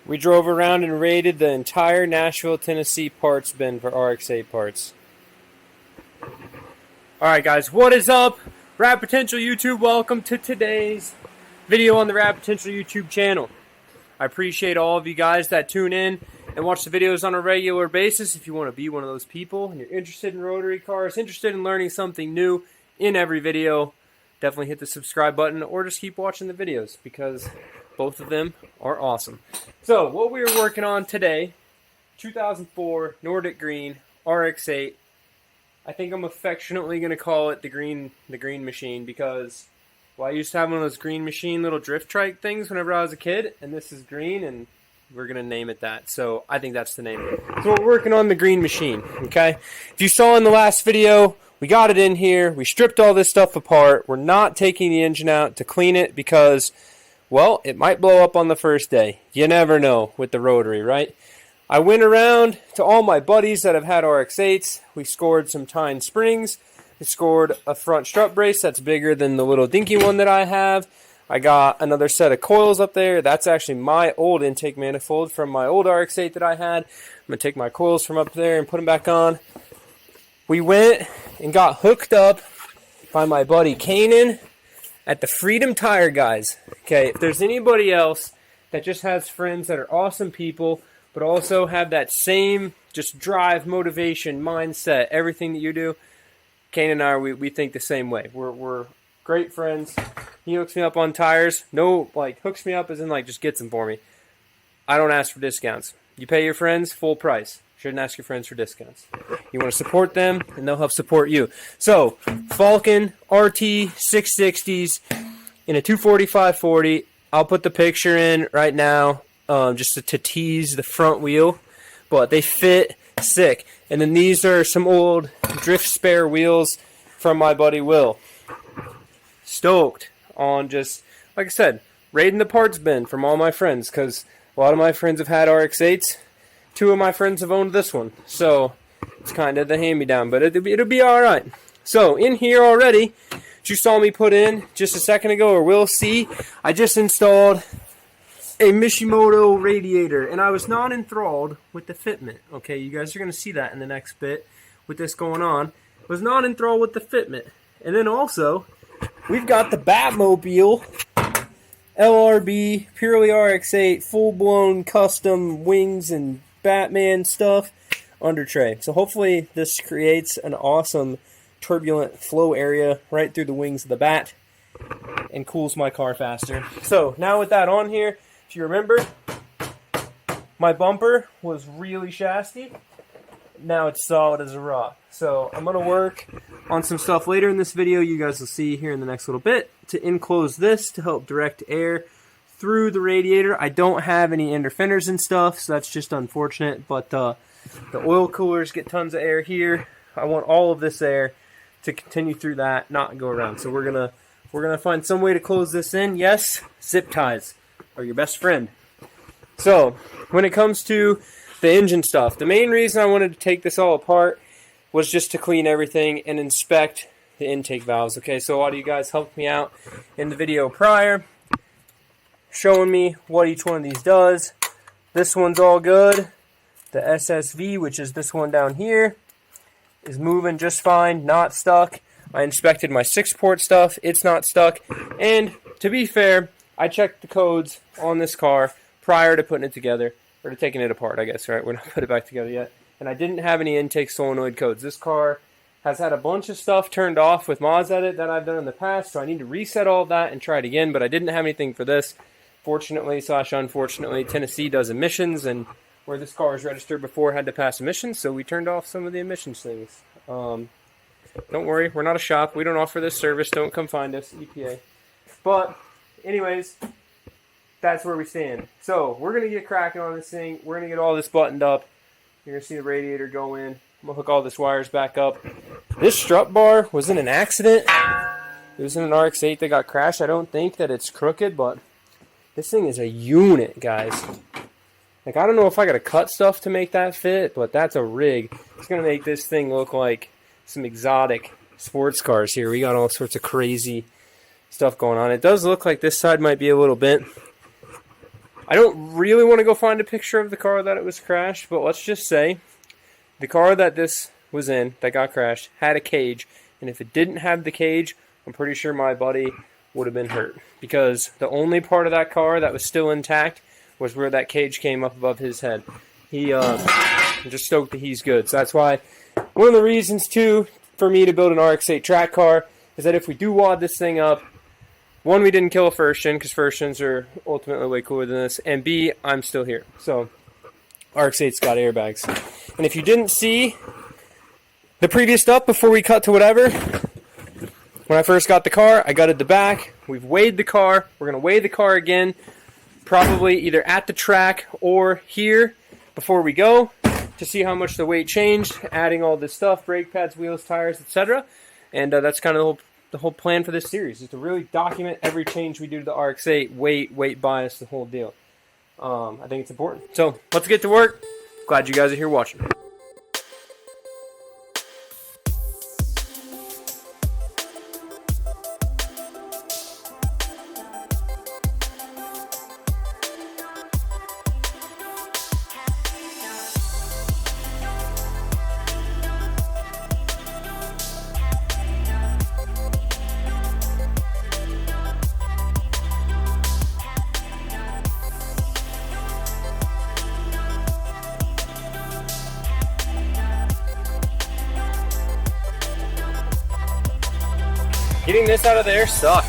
We drove around and raided the entire Nashville, Tennessee parts bin for RX8 parts. Alright guys, what is up? Rad Potential YouTube, welcome to today's video on the Rad Potential YouTube channel. I appreciate all of you guys that tune in and watch the videos on a regular basis. If you want to be one of those people and you're interested in rotary cars, interested in learning something new in every video, definitely hit the subscribe button or just keep watching the videos because both of them are awesome. So, what we are working on today, 2004 Nordic Green RX8. I think I'm affectionately going to call it the green machine because, well, I used to have one of those green machine little drift trike things whenever I was a kid, and this is green, and we're going to name it that. So, I think that's the name of it. So, we're working on the green machine, okay? If you saw in the last video, we got it in here. We stripped all this stuff apart. We're not taking the engine out to clean it because, well, it might blow up on the first day. You never know with the rotary, right? I went around to all my buddies that have had RX8s. We scored some tine springs. We scored a front strut brace that's bigger than the little dinky one that I have. I got another set of coils up there. That's actually my old intake manifold from my old RX8 that I had. I'm going to take my coils from up there and put them back on. We went and got hooked up by my buddy Kanan at the Freedom Tire Guys. Okay, if there's anybody else that just has friends that are awesome people, but also have that same just drive, motivation, mindset, everything that you do, Kane and I, we think the same way. We're great friends. He hooks me up on tires. No, like, hooks me up as in, like, just gets them for me. I don't ask for discounts. You pay your friends full price. Shouldn't ask your friends for discounts. You want to support them, and they'll help support you. So, Falcon RT 660s in a 245/40. I'll put the picture in right now just to tease the front wheel. But they fit sick. And then these are some old drift spare wheels from my buddy Will. Stoked on just, like I said, raiding the parts bin from all my friends. Because a lot of my friends have had RX8s. Two of my friends have owned this one, so it's kind of the hand-me-down, but it'll be all right. So in here already, as you saw me put in just a second ago, or will see, I just installed a Mishimoto radiator, and I was not enthralled with the fitment. Okay, you guys are going to see that in the next bit with this going on. Was not enthralled with the fitment. And then also, we've got the Batmobile LRB, purely RX8, full-blown custom wings and Batman stuff under tray. So hopefully this creates an awesome turbulent flow area right through the wings of the Bat and cools my car faster. So now with that on here, if you remember, my bumper was really shasty. Now it's solid as a rock. So I'm going to work on some stuff later in this video. You guys will see here in the next little bit to enclose this to help direct air through the radiator. I don't have any inner fenders and stuff, so that's just unfortunate. But the oil coolers get tons of air here. I want all of this air to continue through that, not go around. So we're gonna find some way to close this in. Yes, zip ties are your best friend. So when it comes to the engine stuff, the main reason I wanted to take this all apart was just to clean everything and inspect the intake valves. Okay, so a lot of you guys helped me out in the video prior, showing me what each one of these does. This one's all good. The SSV, which is this one down here, is moving just fine, not stuck. I inspected my 6-port stuff. It's not stuck. And to be fair, I checked the codes on this car prior to putting it together, or to taking it apart, I guess, right? We're not put it back together yet. And I didn't have any intake solenoid codes. This car has had a bunch of stuff turned off with mods at it that I've done in the past, so I need to reset all of that and try it again, but I didn't have anything for this. Fortunately / unfortunately, Tennessee does emissions, and where this car was registered before had to pass emissions, so we turned off some of the emissions things. Don't worry, we're not a shop. We don't offer this service. Don't come find us, EPA. But, anyways, that's where we stand. So, we're going to get cracking on this thing. We're going to get all this buttoned up. You're going to see the radiator go in. I'm going to hook all this wires back up. This strut bar was in an accident. It was in an RX8 that got crashed. I don't think that it's crooked, but this thing is a unit, guys. Like, I don't know if I got to cut stuff to make that fit, but that's a rig. It's going to make this thing look like some exotic sports cars here. We got all sorts of crazy stuff going on. It does look like this side might be a little bent. I don't really want to go find a picture of the car that it was crashed, but let's just say the car that this was in, that got crashed, had a cage. And if it didn't have the cage, I'm pretty sure my buddy would have been hurt. Because the only part of that car that was still intact was where that cage came up above his head. He just stoked that he's good. So that's why, one of the reasons, too, for me to build an RX8 track car is that if we do wad this thing up, one, we didn't kill a first gen, because first gens are ultimately way cooler than this, and B, I'm still here. So, RX8's got airbags. And if you didn't see the previous stuff before we cut to whatever, when I first got the car, I gutted the back. We've weighed the car. We're going to weigh the car again, probably either at the track or here before we go, to see how much the weight changed, adding all this stuff, brake pads, wheels, tires, etc. And that's kind of the whole plan for this series, is to really document every change we do to the RX8, weight bias, the whole deal. I think it's important. So let's get to work. Glad you guys are here watching. Getting this out of there sucked.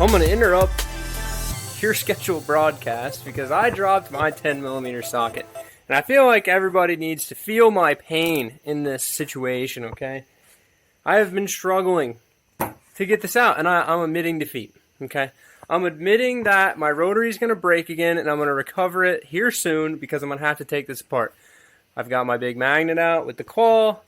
I'm going to interrupt your scheduled broadcast because I dropped my 10mm socket. And I feel like everybody needs to feel my pain in this situation, okay? I have been struggling to get this out, and I'm admitting defeat, okay? I'm admitting that my rotary is going to break again, and I'm going to recover it here soon because I'm going to have to take this apart. I've got my big magnet out with the claw.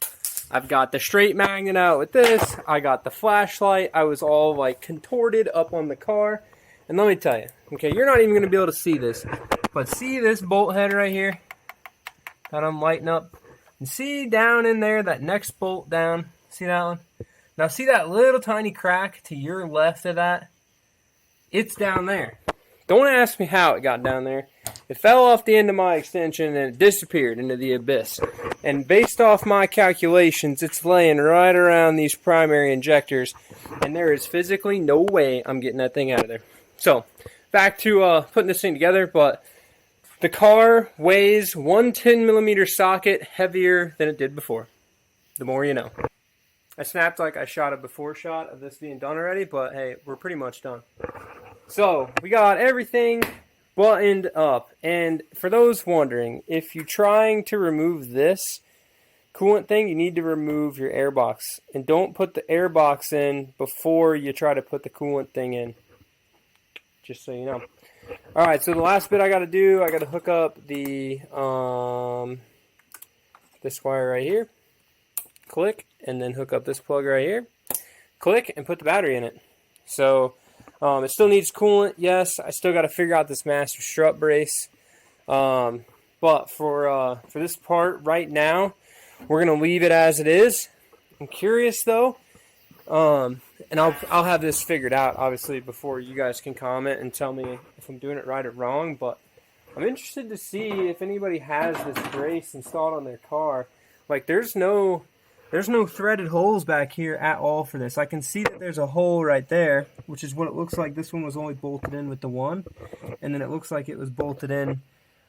I've got the straight magnet out with this. I got the flashlight. I was all, like, contorted up on the car. And let me tell you, okay, you're not even going to be able to see this, but see this bolt head right here that I'm lighting up? And see down in there, that next bolt down? See that one? Now see that little tiny crack to your left of that? It's down there. Don't ask me how it got down there. It fell off the end of my extension and it disappeared into the abyss. And based off my calculations, it's laying right around these primary injectors. And there is physically no way I'm getting that thing out of there. So, back to putting this thing together, but the car weighs one 10mm socket heavier than it did before. The more you know. I snapped like I shot a before shot of this being done already, but hey, we're pretty much done. So, we got everything buttoned up. And for those wondering, if you're trying to remove this coolant thing, you need to remove your air box. And don't put the air box in before you try to put the coolant thing in. Just so you know. Alright, so the last bit I got to do, I got to hook up the this wire right here. Click, and then hook up this plug right here. Click, and put the battery in it. So, it still needs coolant, yes. I still got to figure out this master strut brace. But for this part right now, we're going to leave it as it is. I'm curious, though. And I'll have this figured out, obviously, before you guys can comment and tell me if I'm doing it right or wrong. But I'm interested to see if anybody has this brace installed on their car. Like, there's no threaded holes back here at all for this. I can see that there's a hole right there, which is what it looks like. This one was only bolted in with the one. And then it looks like it was bolted in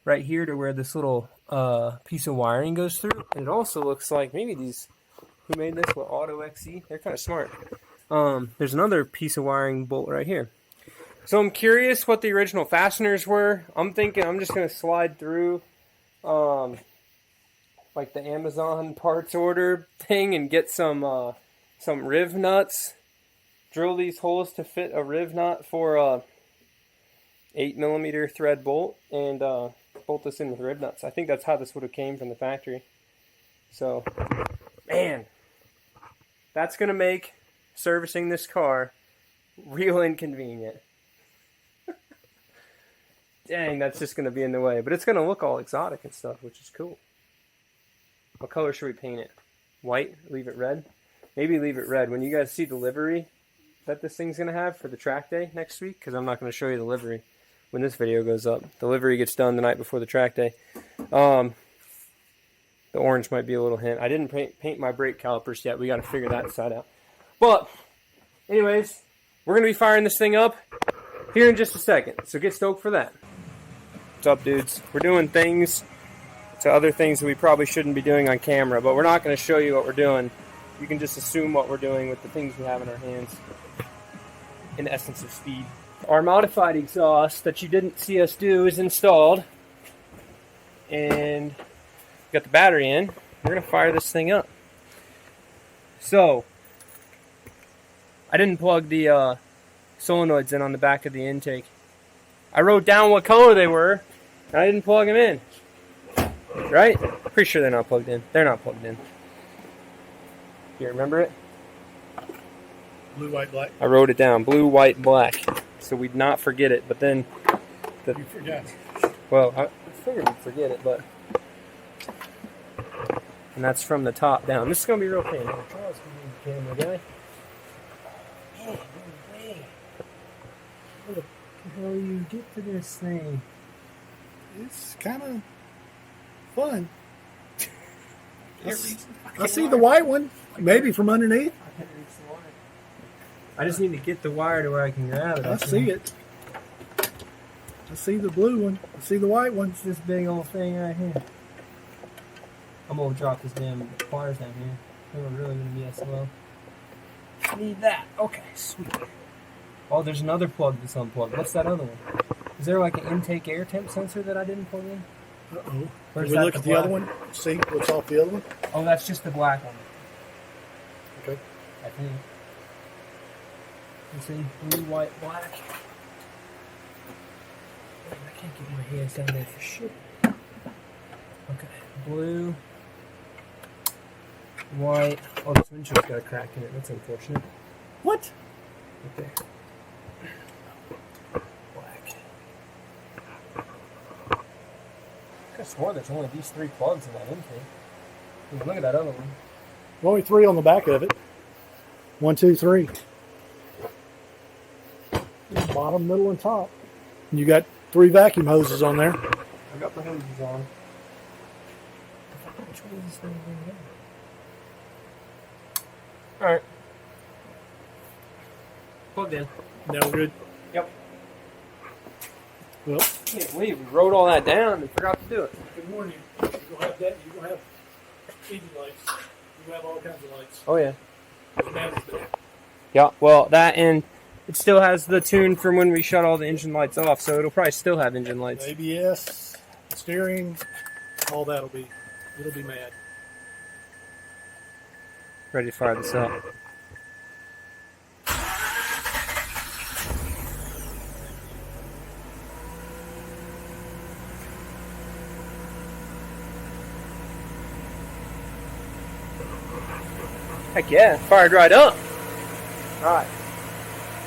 right here to where this little piece of wiring goes through. And it also looks like maybe these, who made this, with Auto XE, they're kind of smart. There's another piece of wiring bolt right here. So I'm curious what the original fasteners were. I'm thinking I'm just going to slide through like the Amazon parts order thing and get some riv nuts. Drill these holes to fit a riv nut for a 8mm thread bolt and bolt this in with riv nuts. I think that's how this would have came from the factory. So, man, that's going to make servicing this car. Real inconvenient. Dang, that's just going to be in the way. But it's going to look all exotic and stuff, which is cool. What color should we paint it? White? Leave it red? Maybe leave it red. When you guys see the livery that this thing's going to have for the track day next week, because I'm not going to show you the livery when this video goes up. The livery gets done the night before the track day. The orange might be a little hint. I didn't paint my brake calipers yet. We got to figure that side out. But, anyways, we're going to be firing this thing up here in just a second. So get stoked for that. What's up, dudes? We're doing things to other things that we probably shouldn't be doing on camera, but we're not going to show you what we're doing. You can just assume what we're doing with the things we have in our hands. In the essence of speed. Our modified exhaust that you didn't see us do is installed. And got the battery in. We're going to fire this thing up. So, I didn't plug the solenoids in on the back of the intake. I wrote down what color they were, and I didn't plug them in. Right? Pretty sure they're not plugged in. They're not plugged in. You remember it? Blue, white, black. I wrote it down. Blue, white, black. So we'd not forget it, but then... You forgot. Well, I figured we'd forget it, but... And that's from the top down. This is going to be real pain. Charles can be the camera guy. Man, no way. What the hell you get to this thing? It's kind of fun. I see the white one, maybe from underneath. I just need to get the wire to where I can grab it. I see it. I see the blue one. I see the white one. It's this big old thing right here. I'm going to drop this damn wires down here. They were really going to be slow. Need that. Okay, sweet. Oh, there's another plug that's unplugged. What's that other one? Is there like an intake air temp sensor that I didn't plug in? Uh-oh. Or Can we look at the other one? See what's off the other one? Oh, that's just the black one. Okay. I think. You see? Blue, white, black. I can't get my hands down there for shit. Okay. Blue. White. Oh, this windshield's got a crack in it. That's unfortunate. What? Right there. Black. I swore there's only these 3 plugs in that intake. Look at that other one. Only 3 on the back of it. 1, 2, 3. Bottom, middle, and top. And you got 3 vacuum hoses on there. I got the hoses on. Which one is this thing doing? Alright. Plugged in. Now we're good. Yep. Well, Can't believe we wrote all that down and forgot to do it. good morning. You're going to have that. You're going to have engine lights. You're going to have all kinds of lights. Oh, yeah. The battery's there. Yeah, well, that and it still has the tune from when we shut all the engine lights off, so it'll probably still have engine lights. ABS, steering, all that'll be. It'll be mad. Ready to fire this up. Heck yeah, fired right up. Alright.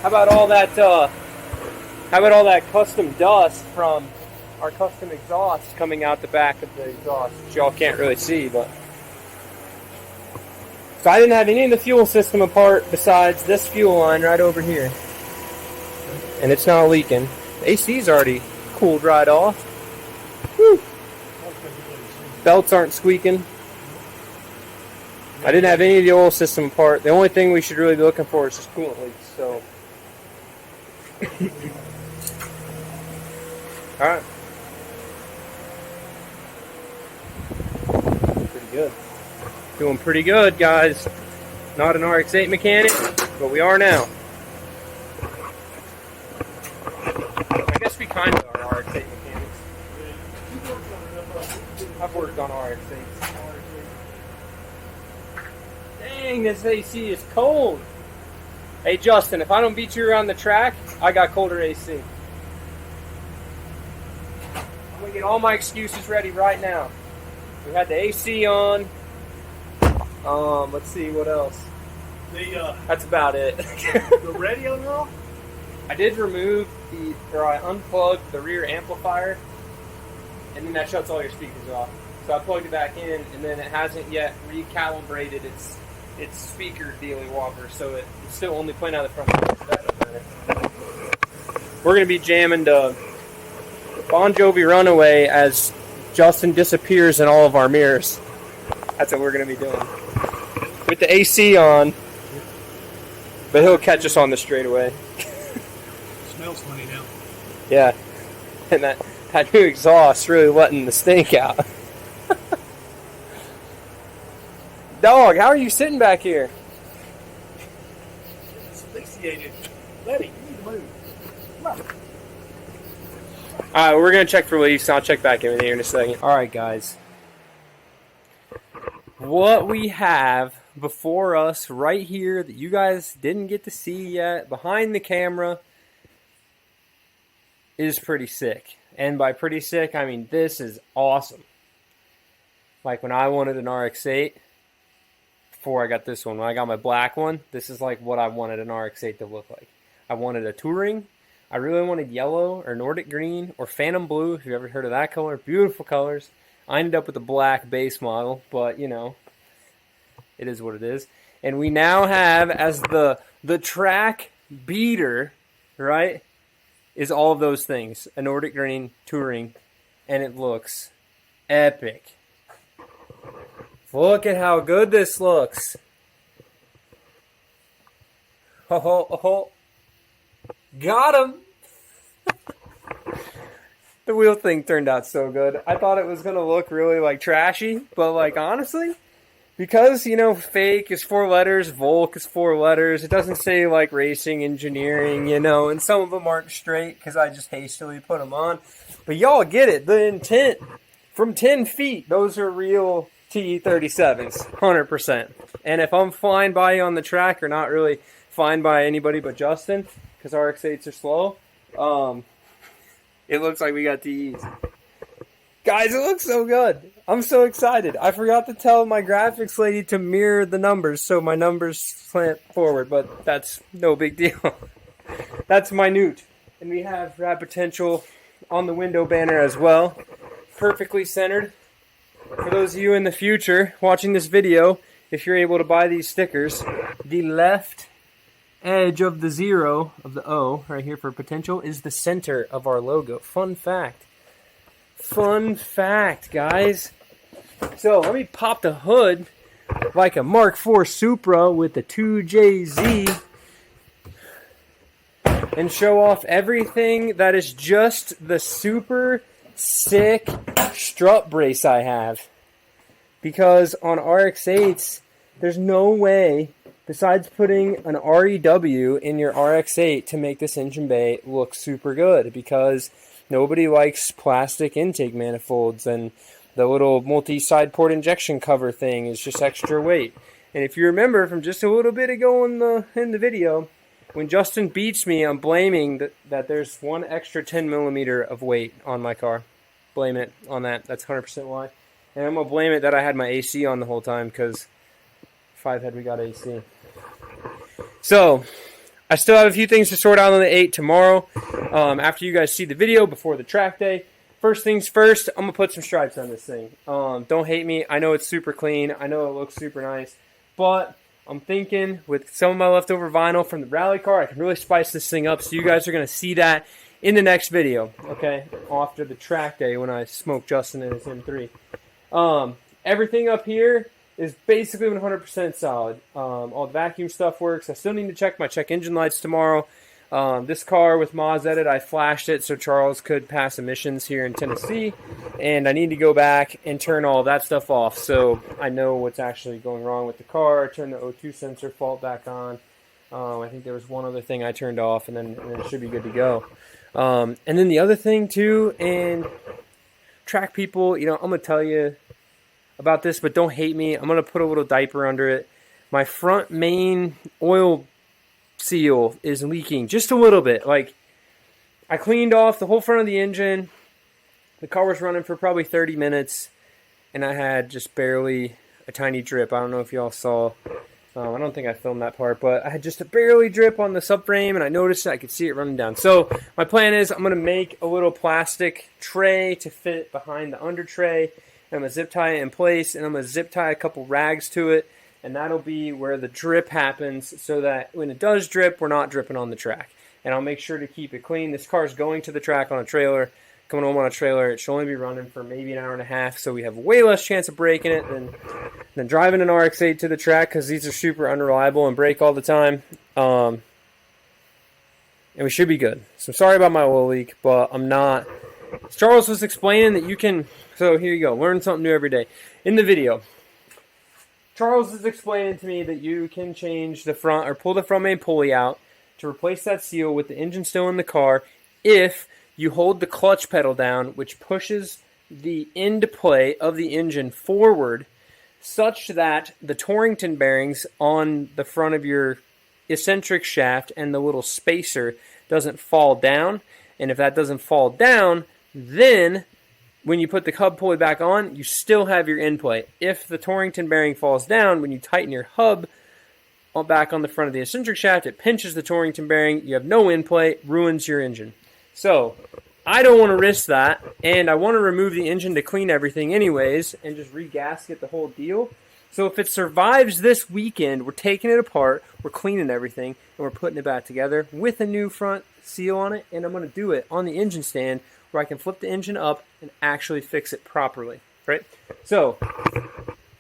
How about all that custom dust from our custom exhaust coming out the back of the exhaust, which y'all can't really see, but so I didn't have any of the fuel system apart besides this fuel line right over here. And it's not leaking. The AC's already cooled right off. Whew. Belts aren't squeaking. I didn't have any of the oil system apart. The only thing we should really be looking for is just coolant leaks. So, all right, pretty good. Doing pretty good, guys. Not an RX8 mechanic, but we are now. I guess we kind of are RX8 mechanics. I've worked on RX8s. Dang, this AC is cold. Hey, Justin, if I don't beat you around the track, I got colder AC. I'm going to get all my excuses ready right now. We had the AC on. Let's see, what else? That's about it. The radio now? I did remove I unplugged the rear amplifier, and then that shuts all your speakers off. So I plugged it back in, and then it hasn't yet recalibrated its speaker dealy whopper, so it's still only playing out of the front. So that doesn't matter. We're going to be jamming to Bon Jovi Runaway as Justin disappears in all of our mirrors. That's what we're going to be doing. With the AC on, but he'll catch us on the straightaway. Smells funny now. Yeah, and that new exhaust really letting the stink out. Dog, how are you sitting back here? Asphyxiated. Letty, you need to move. Come on. Alright, we're going to check for leaks, and I'll check back in here in a second. Alright, guys. What we have before us right here that you guys didn't get to see yet, behind the camera, is pretty sick. And by pretty sick, I mean this is awesome. Like when I wanted an RX8, before I got this one, when I got my black one, this is like what I wanted an RX8 to look like. I wanted a touring. I really wanted yellow or Nordic green or phantom blue, if you've ever heard of that color. Beautiful colors. I ended up with a black base model, but you know, it is what it is. And we now have, as the track beater, right, is all of those things. A Nordic green touring, and it looks epic. Look at how good this looks. Oh. Got him. The wheel thing turned out so good. I thought it was going to look really like trashy, but like honestly, because you know fake is 4 letters, Volk is 4 letters, it doesn't say like racing engineering, you know, and some of them aren't straight because I just hastily put them on. But y'all get it, the intent. From 10 feet, those are real TE37s, 100%. And if I'm flying by you on the track, or not really flying by anybody but Justin, because RX8s are slow, it looks like we got TEs. Guys, it looks so good. I'm so excited. I forgot to tell my graphics lady to mirror the numbers so my numbers slant forward, but that's no big deal. That's minute. And we have wrap potential on the window banner as well. Perfectly centered. For those of you in the future watching this video, if you're able to buy these stickers, the left edge of the 0, of the O, right here for potential, is the center of our logo. Fun fact. Fun fact, guys. So, let me pop the hood like a Mark IV Supra with the 2JZ and show off everything that is just the super sick strut brace I have. Because on RX8s, there's no way, besides putting an REW in your RX8, to make this engine bay look super good. Because nobody likes plastic intake manifolds, and the little multi-side port injection cover thing is just extra weight. And if you remember from just a little bit ago in the video, when Justin beats me, I'm blaming that there's one extra 10 millimeter of weight on my car. Blame it on that. That's 100% why. And I'm going to blame it that I had my AC on the whole time, because 5 head we got AC. So, I still have a few things to sort out on the 8 tomorrow. After you guys see the video, before the track day. First things first, I'm going to put some stripes on this thing. Don't hate me. I know it's super clean. I know it looks super nice. But I'm thinking with some of my leftover vinyl from the rally car, I can really spice this thing up. So you guys are going to see that in the next video. Okay? After the track day when I smoke Justin in his M3. Everything up here is basically 100% solid. All the vacuum stuff works. I still need to check my check engine lights tomorrow. This car with Moz Edit, I flashed it so Charles could pass emissions here in Tennessee. And I need to go back and turn all that stuff off so I know what's actually going wrong with the car. Turn the O2 sensor fault back on. I think there was one other thing I turned off, and then it should be good to go. And then the other thing too, and track people, you know, I'm going to tell you about this, but don't hate me. I'm going to put a little diaper under it. My front main oil seal is leaking just a little bit. Like, I cleaned off the whole front of the engine. The car was running for probably 30 minutes, and I had just barely a tiny drip. I don't know if y'all saw I don't think I filmed that part, but I had just a barely drip on the subframe, and I noticed I could see it running down. So my plan is I'm going to make a little plastic tray to fit behind the under tray, and I'm going to zip tie it in place, and I'm going to zip tie a couple rags to it, and that'll be where the drip happens so that when it does drip, we're not dripping on the track. And I'll make sure to keep it clean. This car's going to the track on a trailer. Coming home on a trailer, it should only be running for maybe an hour and a half, so we have way less chance of breaking it than driving an RX8 to the track, because these are super unreliable and break all the time. And we should be good. So I'm sorry about my oil leak, but I'm not. Charles was explaining that you can, so here you go, learn something new every day. In the video, Charles is explaining to me that you can change the front, or pull the front main pulley out to replace that seal with the engine still in the car if you hold the clutch pedal down, which pushes the end play of the engine forward such that the Torrington bearings on the front of your eccentric shaft and the little spacer doesn't fall down. And if that doesn't fall down, then when you put the hub pulley back on, you still have your end play. If the Torrington bearing falls down, when you tighten your hub back on the front of the eccentric shaft, it pinches the Torrington bearing, you have no end play, ruins your engine. So, I don't want to risk that, and I want to remove the engine to clean everything anyways, and just re-gasket the whole deal. So if it survives this weekend, we're taking it apart, we're cleaning everything, and we're putting it back together with a new front seal on it, and I'm going to do it on the engine stand where I can flip the engine up and actually fix it properly, right? So,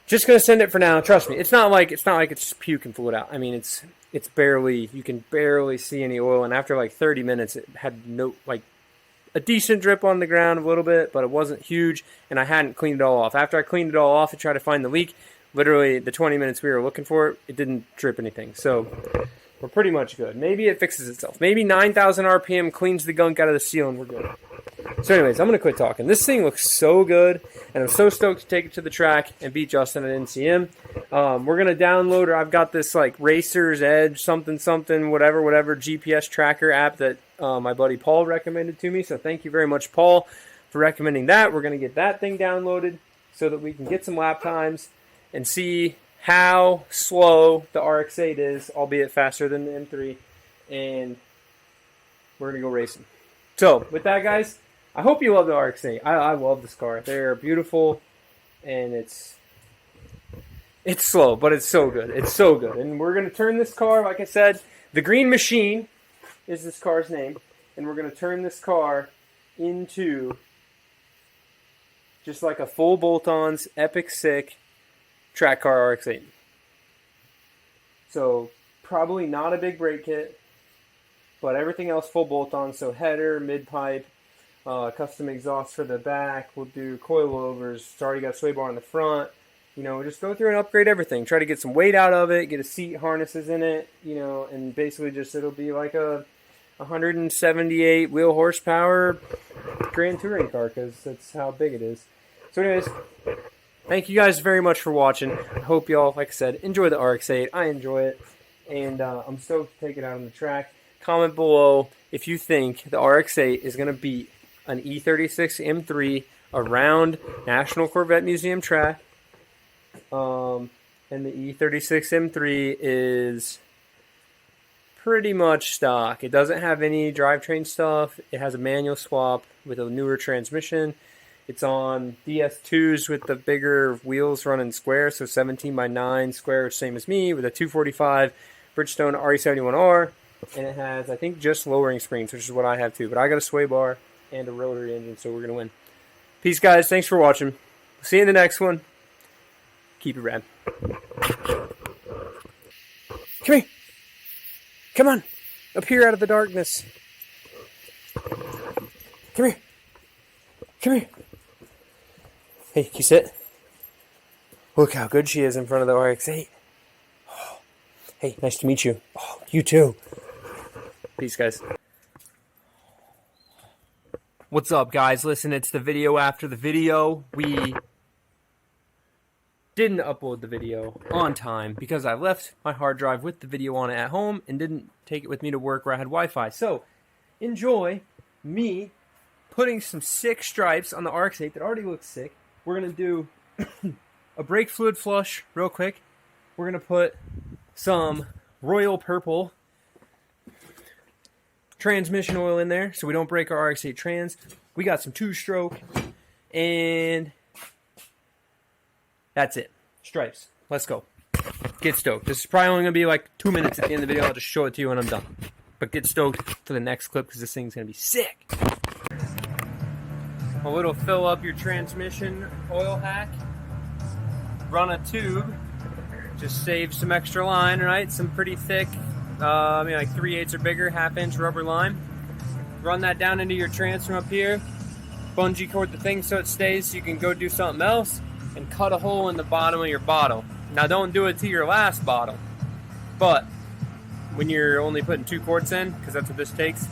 just going to send it for now. Trust me, it's not like it's just puking fluid out. I mean, it's barely, you can barely see any oil, and after like 30 minutes it had no, like, a decent drip on the ground a little bit, but it wasn't huge, and I hadn't cleaned it all off. After I cleaned it all off and tried to find the leak, literally the 20 minutes we were looking for it, it didn't drip anything. So we're pretty much good. Maybe it fixes itself. Maybe 9,000 RPM cleans the gunk out of the seal and we're good. So anyways, I'm going to quit talking. This thing looks so good, and I'm so stoked to take it to the track and beat Justin at NCM. We're going to download, or I've got this like Racer's Edge something, whatever GPS tracker app that my buddy Paul recommended to me. So thank you very much, Paul, for recommending that. We're going to get that thing downloaded so that we can get some lap times and see how slow the RX8 is, albeit faster than the M3, and we're going to go racing. So, with that, guys, I hope you love the RX8. I love this car. They're beautiful, and it's slow, but it's so good. It's so good. And we're going to turn this car, like I said, the Green Machine is this car's name, and we're going to turn this car into just like a full bolt-ons, epic sick track car RX8. So, probably not a big brake kit, but everything else full bolt-on, so header, mid-pipe, custom exhaust for the back. We'll do coilovers. It's already got a sway bar on the front. You know, just go through and upgrade everything. Try to get some weight out of it, get a seat harnesses in it, you know, and basically just it'll be like a 178 wheel horsepower Grand Touring car, because that's how big it is. So anyways, thank you guys very much for watching. I hope y'all, like I said, enjoy the RX8. I enjoy it, and I'm stoked to take it out on the track. Comment below if you think the RX8 is going to beat an E36 M3 around National Corvette Museum track. And the E36 M3 is pretty much stock. It doesn't have any drivetrain stuff. It has a manual swap with a newer transmission. It's on DS2s with the bigger wheels running square, so 17x9 square, same as me, with a 245 Bridgestone RE71R. And it has, I think, just lowering springs, which is what I have too. But I got a sway bar and a rotary engine, so we're going to win. Peace, guys. Thanks for watching. See you in the next one. Keep it rad. Come here. Come on. Up here out of the darkness. Come here. Come here. Hey, can you sit? Look how good she is in front of the RX8. Oh. Hey, nice to meet you. Oh, you too. Peace, guys. What's up, guys? Listen, it's the video after the video. We didn't upload the video on time because I left my hard drive with the video on it at home and didn't take it with me to work where I had Wi-Fi. So, enjoy me putting some sick stripes on the RX8 that already looks sick. We're going to do a brake fluid flush real quick. We're going to put some royal purple transmission oil in there so we don't break our RX8 trans. We got some 2-stroke, and that's it. Stripes. Let's go. Get stoked. This is probably only going to be like 2 minutes at the end of the video. I'll just show it to you when I'm done. But get stoked for the next clip because this thing's going to be sick. A little fill up your transmission oil hack. Run a tube. Just save some extra line, right? Some pretty thick, like 3/8 or bigger, 1/2-inch rubber line. Run that down into your trans from up here. Bungee cord the thing so it stays so you can go do something else. And cut a hole in the bottom of your bottle. Now don't do it to your last bottle. But when you're only putting 2 quarts in, because that's what this takes,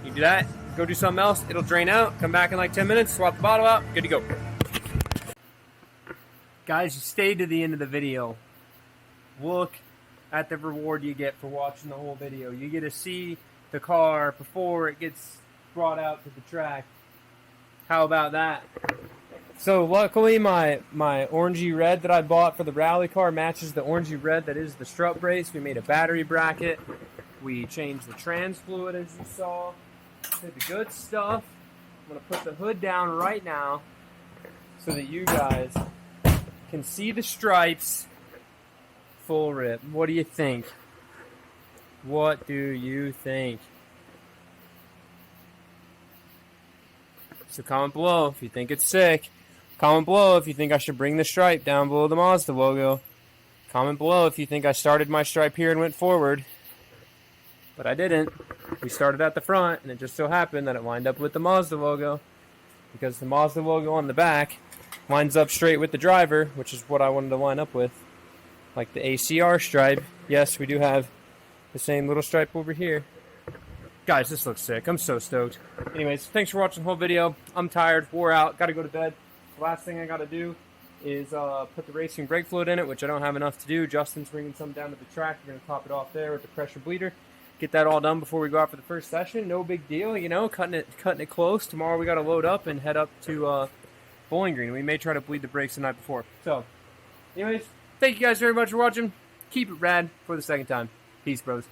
you do that. Go do something else, it'll drain out, come back in like 10 minutes, swap the bottle out, good to go. Guys, you stayed to the end of the video. Look at the reward you get for watching the whole video. You get to see the car before it gets brought out to the track. How about that? So luckily my orangey red that I bought for the rally car matches the orangey red that is the strut brace. We made a battery bracket. We changed the trans fluid as you saw. Did the good stuff. I'm going to put the hood down right now so that you guys can see the stripes full rip. What do you think? What do you think? So comment below if you think it's sick. Comment below if you think I should bring the stripe down below the Mazda logo. Comment below if you think I started my stripe here and went forward. But I didn't. We started at the front, and it just so happened that it lined up with the Mazda logo. Because the Mazda logo on the back lines up straight with the driver, which is what I wanted to line up with. Like the ACR stripe. Yes, we do have the same little stripe over here. Guys, this looks sick. I'm so stoked. Anyways, thanks for watching the whole video. I'm tired, wore out, gotta go to bed. The last thing I gotta do is put the racing brake fluid in it, which I don't have enough to do. Justin's bringing some down to the track. We're gonna top it off there with the pressure bleeder. Get that all done before we go out for the first session. No big deal, you know, cutting it close. Tomorrow we gotta load up and head up to Bowling Green. We may try to bleed the brakes the night before. So, anyways, thank you guys very much for watching. Keep it rad for the second time. Peace, bros.